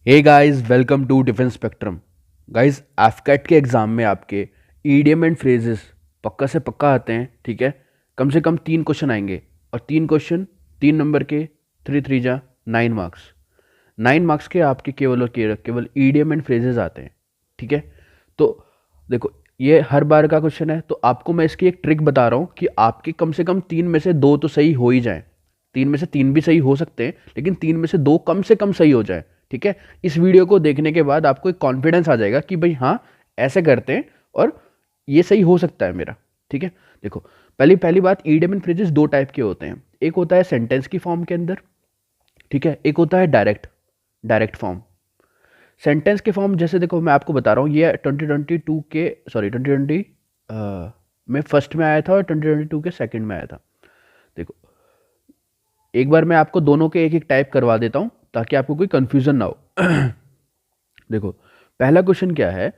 Hey guys, welcome to defence spectrum. Guys, AFCAT के exam में आपके ईडियम एंड फ्रेजेस पक्का से पक्का आते हैं। ठीक है, कम से कम 3 क्वेश्चन आएंगे और 3 क्वेश्चन 3 नंबर के, 3 3 जा 9 मार्क्स। 9 मार्क्स के आपके केवल और केवल ईडियम एंड फ्रेजेस आते हैं। ठीक है, तो देखो, ये हर बार का क्वेश्चन है, तो आपको मैं इसकी एक ट्रिक बता रहा हूँ कि आपके कम से कम 3 में से 2 तो सही हो ही जाए। 3 में से 3 भी सही हो सकते हैं, लेकिन 3 में से 2 कम से कम सही हो जाए। ठीक है, इस वीडियो को देखने के बाद आपको एक कॉन्फिडेंस आ जाएगा कि भाई हाँ, ऐसे करते हैं और ये सही हो सकता है मेरा। ठीक है, देखो, पहली पहली बात, ईडियम एंड फ्रेजेस 2 टाइप के होते हैं। एक होता है सेंटेंस की फॉर्म के अंदर, ठीक है, एक होता है डायरेक्ट डायरेक्ट फॉर्म। सेंटेंस के फॉर्म जैसे देखो, मैं आपको बता रहा हूँ, ये 2022 के, सॉरी 2020 में फर्स्ट में आया था और 2022 के सेकंड में आया था। देखो, एक बार मैं आपको दोनों के एक एक टाइप करवा देता हूँ ताकि आपको कोई कंफ्यूजन ना हो। देखो, पहला क्वेश्चन क्या है,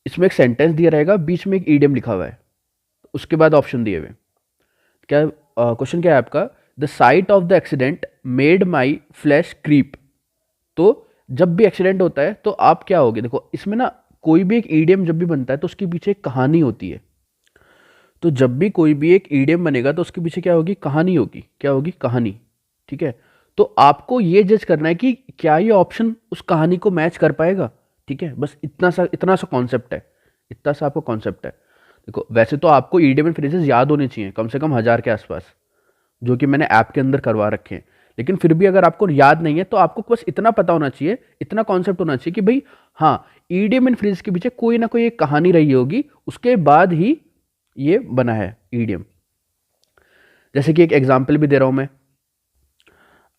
इसमें एक सेंटेंस दिया रहेगा, बीच में एक ईडियम लिखा हुआ है, उसके बाद ऑप्शन दिए हुए। क्या क्वेश्चन क्या है आपका? The sight of the accident made my flesh creep. तो जब भी एक्सीडेंट होता है तो आप क्या होगे? देखो, इसमें ना कोई भी एक ईडियम जब भी बनता है तो उसके पीछे एक कहानी होती है। तो जब भी कोई भी एक ईडियम बनेगा तो उसके पीछे क्या होगी? कहानी होगी। क्या होगी? कहानी। ठीक है, तो आपको ये जज करना है कि क्या ये ऑप्शन उस कहानी को मैच कर पाएगा। ठीक है, बस इतना सा कॉन्सेप्ट है। इतना सा आपको कॉन्सेप्ट है। देखो, वैसे तो आपको ईडियम एंड फ्रेजेस याद होने चाहिए, कम से कम 1000 के आसपास, जो कि मैंने ऐप के अंदर करवा रखे हैं। लेकिन फिर भी अगर आपको याद नहीं है तो आपको बस इतना पता होना चाहिए, इतना कॉन्सेप्ट होना चाहिए कि भाई हाँ, ईडियम एंड फ्रेज के पीछे कोई ना कोई एक कहानी रही होगी, उसके बाद ही ये बना है ईडियम। जैसे कि एक एग्जाम्पल भी दे रहा हूं मैं।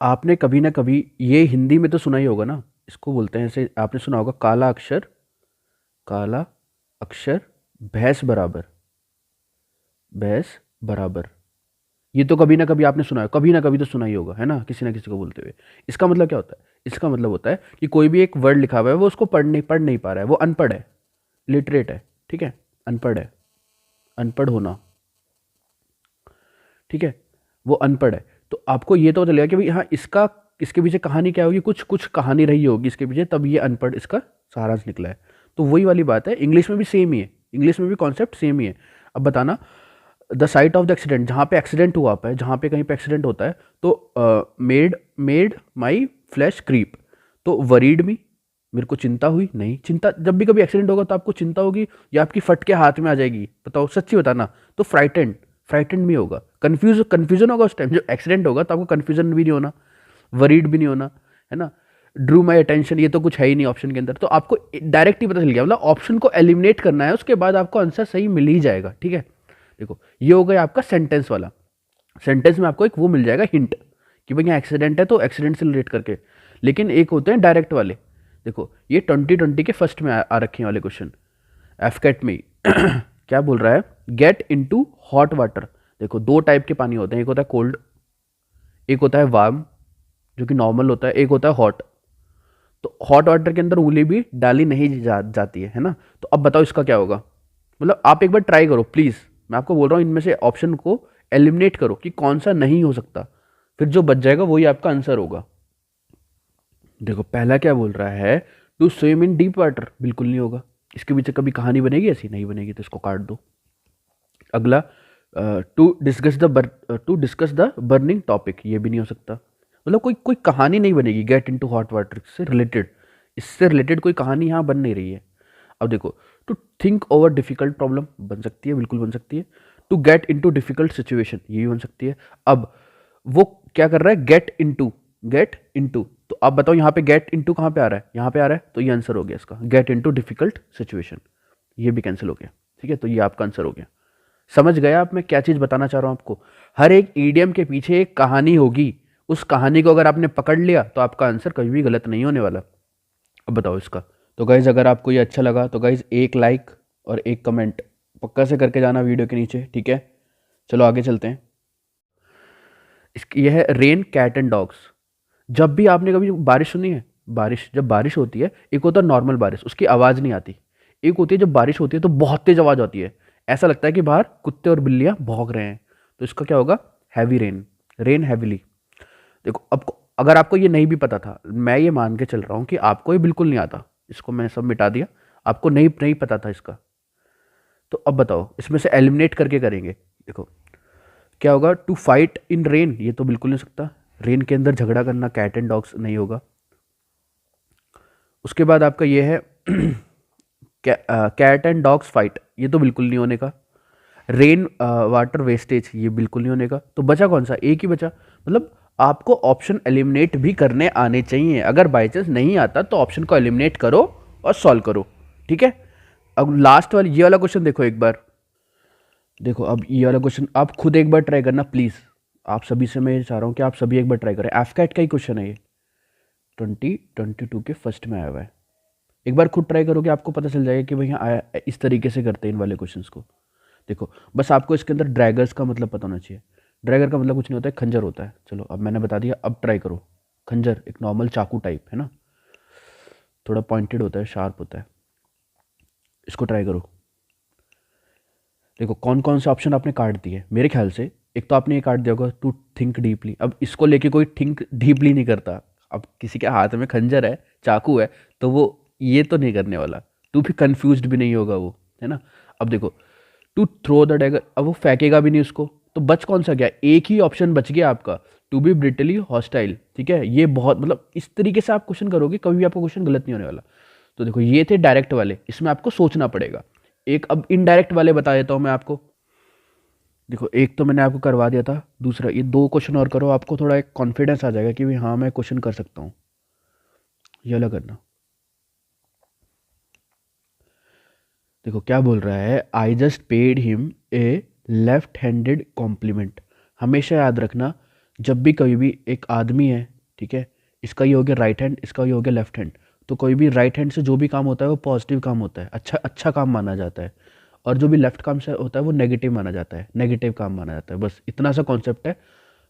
आपने कभी ना कभी ये हिंदी में तो सुना ही होगा ना, इसको बोलते हैं, ऐसे आपने सुना होगा, काला अक्षर, काला अक्षर भैंस बराबर, भैंस बराबर। ये तो कभी ना कभी आपने सुना है, कभी ना कभी तो सुना ही होगा, है ना, किसी ना किसी को बोलते हुए। इसका मतलब क्या होता है? इसका मतलब होता है कि कोई भी एक वर्ड लिखा हुआ है, वो उसको पढ़ नहीं पा रहा है, वो अनपढ़ है, लिटरेट है। ठीक है, अनपढ़ है, अनपढ़ होना। ठीक है, वो अनपढ़ है। तो आपको ये तो चलेगा कि भाई हाँ, इसका इसके पीछे कहानी क्या होगी, कुछ कुछ कहानी रही होगी इसके पीछे, तब ये अनपढ़ इसका सारांश निकला है। तो वही वाली बात है, इंग्लिश में भी सेम ही है, इंग्लिश में भी कॉन्सेप्ट सेम ही है। अब बताना, the sight of the accident, जहाँ पे एक्सीडेंट हुआ है, जहाँ पे कहीं पे एक्सीडेंट होता है, तो made made my flesh creep. तो वरीड मी, मेरे को चिंता हुई। नहीं, चिंता जब भी कभी एक्सीडेंट होगा तो आपको चिंता होगी या आपकी फट के हाथ में आ जाएगी? बताओ, सच्ची बताना। तो फ्राइटेंड, फ्राइटेंड भी होगा, कन्फ्यूजन होगा उस टाइम जब एक्सीडेंट होगा, तो आपको कन्फ्यूजन भी नहीं होना, वरीड भी नहीं होना, है ना। ड्रू माई अटेंशन, ये तो कुछ है ही नहीं ऑप्शन के अंदर, तो आपको डायरेक्ट ही पता चल गया, मतलब ऑप्शन को एलिमिनेट करना है, उसके बाद आपको आंसर सही मिल ही जाएगा। ठीक है, देखो, ये हो गया आपका सेंटेंस वाला। सेंटेंस में आपको एक वो मिल जाएगा हिंट कि भाई यहाँ एक्सीडेंट है तो एक्सीडेंट से रिलेट करके। लेकिन एक होते हैं डायरेक्ट वाले। देखो, ये 2020 के फर्स्ट में आ रखे हैं वाले क्वेश्चन, एफकेट में ही। क्या बोल रहा है? Gate into hot water. देखो, 2 टाइप के पानी होते हैं, एक होता है कोल्ड, एक होता है वार्म, जो कि नॉर्मल होता है, एक होता है हॉट। तो हॉट वाटर के अंदर उंगली भी डाली नहीं जाती है ना। तो अब बताओ इसका क्या होगा? मतलब आप एक बार ट्राई करो प्लीज, मैं आपको बोल रहा हूँ, इनमें से ऑप्शन को एलिमिनेट करो कि कौन सा नहीं हो सकता, फिर जो बच जाएगा वही आपका आंसर होगा। देखो, पहला क्या बोल रहा है? To swim in deep water, बिल्कुल नहीं होगा। इसके पीछे कभी कहानी बनेगी? ऐसी नहीं बनेगी, तो इसको काट दो। अगला, to discuss the burning topic, ये भी नहीं हो सकता। मतलब कोई कोई कहानी नहीं बनेगी गेट इनटू हॉट वाटर से रिलेटेड, इससे रिलेटेड कोई कहानी यहाँ बन नहीं रही है। अब देखो, to think over difficult problem बन सकती है, बिल्कुल बन सकती है। To get into difficult situation, ये भी बन सकती है। अब वो क्या कर रहा है? Get into, get into. तो आप बताओ, यहाँ पे गेट इनटू कहाँ पे आ रहा है? यहाँ पे आ रहा है, तो ये आंसर हो गया इसका, गेट इनटू डिफिकल्ट सिचुएशन। ये भी कैंसिल हो गया। ठीक है, तो ये आपका आंसर हो गया। समझ गया आप मैं क्या चीज बताना चाह रहा हूं आपको? हर एक ईडियम के पीछे एक कहानी होगी, उस कहानी को अगर आपने पकड़ लिया तो आपका आंसर कभी भी गलत नहीं होने वाला। अब बताओ इसका। तो गाइज, अगर आपको ये अच्छा लगा तो गाइज एक लाइक और एक कमेंट पक्का से करके जाना वीडियो के नीचे। ठीक है, चलो आगे चलते हैं। इसकी यह है रेन कैट एंड डॉग्स। जब भी आपने कभी बारिश सुनी है, बारिश जब बारिश होती है, एक होता है नॉर्मल बारिश, उसकी आवाज़ नहीं आती। एक होती है जब बारिश होती है तो बहुत तेज आवाज़ आती है, ऐसा लगता है कि बाहर कुत्ते और बिल्लियाँ भौंक रहे हैं। तो इसका क्या होगा? Heavy rain, rain heavily. देखो, अब अगर आपको ये नहीं भी पता था, मैं ये मान के चल रहा हूँ कि आपको ये बिल्कुल नहीं आता, इसको मैं सब मिटा दिया, आपको नहीं नहीं पता था इसका, तो अब बताओ इसमें से एलिमिनेट करके करेंगे। देखो क्या होगा, टू फाइट इन रेन, ये तो बिल्कुल नहीं हो सकता, रेन के अंदर झगड़ा करना, कैट एंड डॉग्स नहीं होगा। उसके बाद आपका ये है कैट एंड डॉग्स फाइट, ये तो बिल्कुल नहीं होने का। रेन वाटर वेस्टेज, ये बिल्कुल नहीं होने का। तो बचा कौन सा, एक ही बचा। मतलब आपको ऑप्शन एलिमिनेट भी करने आने चाहिए, अगर बाई चांस नहीं आता तो ऑप्शन को एलिमिनेट करो और सॉल्व करो, ठीक है। अब लास्ट वाली ये वाला क्वेश्चन देखो एक बार, देखो अब ये वाला क्वेश्चन आप खुद एक बार ट्राई करना प्लीज़, आप सभी से मैं चाह रहा हूँ कि आप सभी एक बार ट्राई करें। एफकैट का ही क्वेश्चन है ये, 2022 के फर्स्ट में आया हुआ है। एक बार खुद ट्राई करोगे आपको पता चल जाएगा कि भैया इस तरीके से करते हैं इन वाले क्वेश्चंस को। देखो बस आपको इसके अंदर ड्रैगर्स का मतलब पता होना चाहिए। ड्रैगर का मतलब कुछ नहीं होता है, खंजर होता है। चलो अब मैंने बता दिया, अब ट्राई करो। खंजर एक नॉर्मल चाकू टाइप है ना, थोड़ा पॉइंटेड होता है, शार्प होता है, इसको ट्राई करो। देखो कौन कौन से ऑप्शन आपने काट दिए, मेरे ख्याल से एक तो आपने ये काट दिया होगा टू थिंक डीपली। अब इसको लेके कोई थिंक डीपली नहीं करता। अब किसी के हाथ में खंजर है, चाकू है, तो वो ये तो नहीं करने वाला, तू भी कंफ्यूज्ड भी नहीं होगा वो, है ना। अब देखो टू थ्रो द डैगर, अब वो फेंकेगा भी नहीं उसको, तो बच कौन सा गया, एक ही ऑप्शन बच गया आपका, टू बी ब्रिटली हॉस्टाइल, ठीक है। ये बहुत मतलब इस तरीके से आप क्वेश्चन करोगे कभी भी आपका क्वेश्चन गलत नहीं होने वाला। तो देखो ये थे डायरेक्ट वाले, इसमें आपको सोचना पड़ेगा। एक अब इनडायरेक्ट वाले बता देता हूं मैं आपको। देखो एक तो मैंने आपको करवा दिया था, दूसरा ये दो क्वेश्चन और करो, आपको थोड़ा एक कॉन्फिडेंस आ जाएगा कि भाई हाँ मैं क्वेश्चन कर सकता हूँ। ये वाला करना। देखो क्या बोल रहा है, I just paid him a left handed compliment. हमेशा याद रखना, जब भी कभी भी एक आदमी है, ठीक है, इसका ये हो गया राइट हैंड, इसका ये हो गया लेफ्ट हैंड, तो कोई भी राइट हैंड से जो भी काम होता है वो पॉजिटिव काम होता है, अच्छा अच्छा काम माना जाता है। और जो भी लेफ्ट काम से होता है वो नेगेटिव माना जाता है, नेगेटिव काम माना जाता है। बस इतना सा कॉन्सेप्ट है,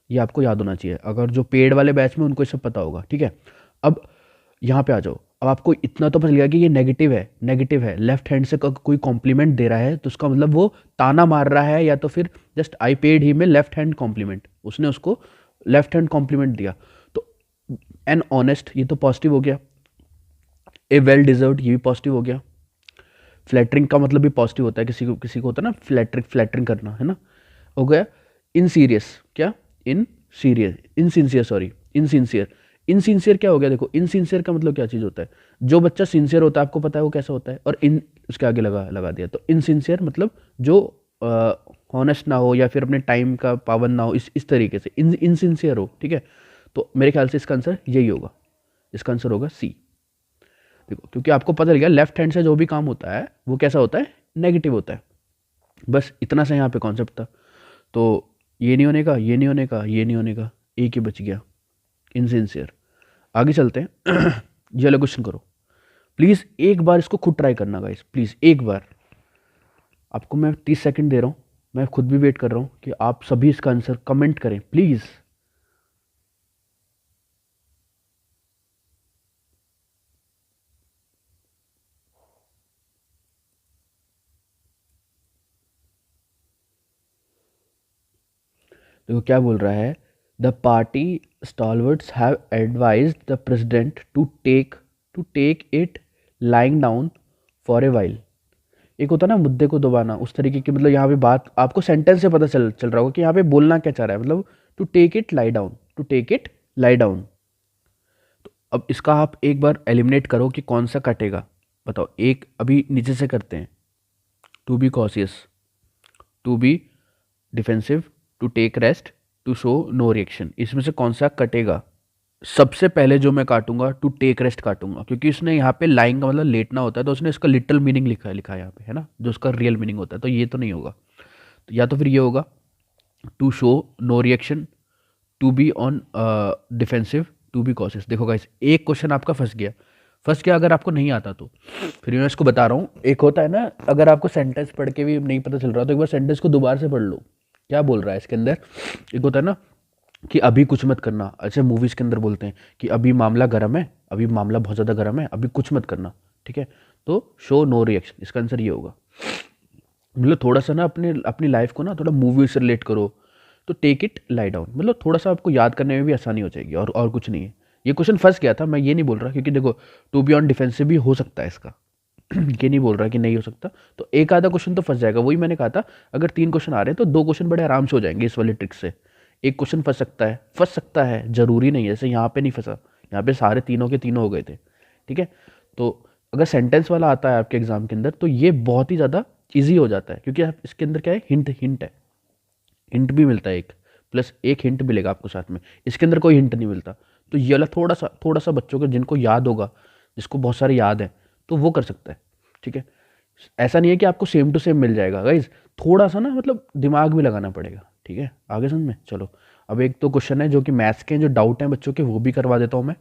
ये आपको याद होना चाहिए। अगर जो पेड वाले बैच में उनको ये सब पता होगा, ठीक है। अब यहाँ पे आ जाओ, अब आपको इतना तो पता चल गया कि ये नेगेटिव है, नेगेटिव है, लेफ्ट हैंड से कोई कॉम्प्लीमेंट दे रहा है तो उसका मतलब वो ताना मार रहा है, या तो फिर जस्ट आई पेड ही में लेफ्ट हैंड कॉम्प्लीमेंट, उसने उसको लेफ्ट हैंड कॉम्प्लीमेंट दिया। तो एन ऑनेस्ट, ये तो पॉजिटिव हो गया। ए वेल डिजर्व्ड, ये भी पॉजिटिव हो गया। फ्लैटरिंग का मतलब भी पॉजिटिव होता है, किसी को होता है ना फ्लैटरिंग, फ्लैटरिंग करना, है ना, हो गया। इन सीरियस, क्या in serious, insincere, sorry insincere. Insincere क्या हो गया, देखो इनसिंसियर का मतलब क्या चीज़ होता है, जो बच्चा सिंसियर होता है आपको पता है वो कैसा होता है, और इन उसके आगे लगा लगा दिया, तो इनसिंसियर मतलब जो हॉनेस्ट ना हो या फिर अपने टाइम का पाबंद ना हो, इस तरीके से इनसिंसियर हो, ठीक है। तो मेरे ख्याल से इसका आंसर यही होगा, इसका आंसर होगा सी। देखो क्योंकि आपको पता लग गया लेफ्ट हैंड से जो भी काम होता है वो कैसा होता है, नेगेटिव होता है। बस इतना सा यहाँ पे कॉन्सेप्ट था। तो ये नहीं होने का, ये नहीं होने का, ये नहीं होने का, एक ही बच गया, इनसिंसियर। आगे चलते हैं। ये वाला क्वेश्चन करो प्लीज़, एक बार इसको खुद ट्राई करना गाइस, प्लीज़ एक बार। आपको मैं 30 सेकंड दे रहा हूँ, मैं खुद भी वेट कर रहा हूँ कि आप सभी इसका आंसर कमेंट करें प्लीज़। देखो क्या बोल रहा है, the party stalwarts have advised the president to take it lying down for a while. एक होता है ना मुद्दे को दबाना, उस तरीके की, मतलब यहाँ पे बात आपको सेंटेंस से पता चल रहा होगा कि यहाँ पे बोलना क्या चाह रहा है, मतलब to take it lie down, to take it lie down. तो अब इसका आप एक बार एलिमिनेट करो कि कौन सा कटेगा, बताओ। एक अभी नीचे से करते हैं, to be cautious, to be defensive, to take rest, to show no reaction, इसमें से कौन सा कटेगा। सबसे पहले जो मैं काटूंगा टू टेक रेस्ट काटूंगा, क्योंकि उसने यहाँ पे लाइंग का मतलब लेटना होता है, तो उसने इसका लिटिल मीनिंग लिखा है यहाँ पे, है ना, जो उसका रियल मीनिंग होता है, तो ये तो नहीं होगा। तो या तो फिर ये होगा to show no reaction, to be on defensive, to be cautious. देखो गाइस एक क्वेश्चन आपका फंस गया अगर आपको नहीं आता तो। फिर मैं इसको बता रहा हूँ, एक होता है ना, अगर आपको सेंटेंस पढ़ के भी नहीं पता चल रहा तो एक बार सेंटेंस को दोबारा से पढ़ लो, क्या बोल रहा है इसके अंदर। एक होता है ना कि अभी कुछ मत करना, अच्छा मूवीज़ के अंदर बोलते हैं कि अभी मामला गर्म है, अभी मामला बहुत ज़्यादा गर्म है, अभी कुछ मत करना, ठीक है। तो शो नो रिएक्शन, इसका आंसर ये होगा। मतलब थोड़ा सा ना अपने अपनी लाइफ को ना थोड़ा मूवी से रिलेट करो, तो टेक इट लाई डाउन, मतलब थोड़ा सा आपको याद करने में भी आसानी हो जाएगी, और कुछ नहीं है। ये क्वेश्चन फंस गया था, मैं ये नहीं बोल रहा, क्योंकि देखो टू बी ऑन डिफेंसिव भी हो सकता है इसका ये नहीं बोल रहा कि नहीं हो सकता। तो एक आधा क्वेश्चन तो फंस जाएगा, वही मैंने कहा था, अगर 3 क्वेश्चन आ रहे हैं तो 2 क्वेश्चन बड़े आराम से हो जाएंगे इस वाली ट्रिक से। एक क्वेश्चन फंस सकता है, जरूरी नहीं है, जैसे यहाँ पे नहीं फंसा, यहाँ पे सारे तीनों के तीनों हो गए थे, ठीक है। तो अगर सेंटेंस वाला आता है आपके एग्जाम के अंदर तो ये बहुत ही ज़्यादा ईजी हो जाता है, क्योंकि आप इसके अंदर क्या है, हिंट हिंट है, हिंट भी मिलता है एक, प्लस एक हिंट मिलेगा आपको साथ में। इसके अंदर कोई हिंट नहीं मिलता। तो ये वाला थोड़ा सा बच्चों को जिनको याद होगा, जिसको बहुत सारे याद है, तो वो कर सकता है, ठीक है। ऐसा नहीं है कि आपको सेम टू सेम मिल जाएगा गाइज, थोड़ा सा ना मतलब दिमाग भी लगाना पड़ेगा, ठीक है। आगे समझ में चलो। अब एक तो क्वेश्चन है जो कि मैथ्स के जो डाउट हैं बच्चों के, वो भी करवा देता हूँ मैं,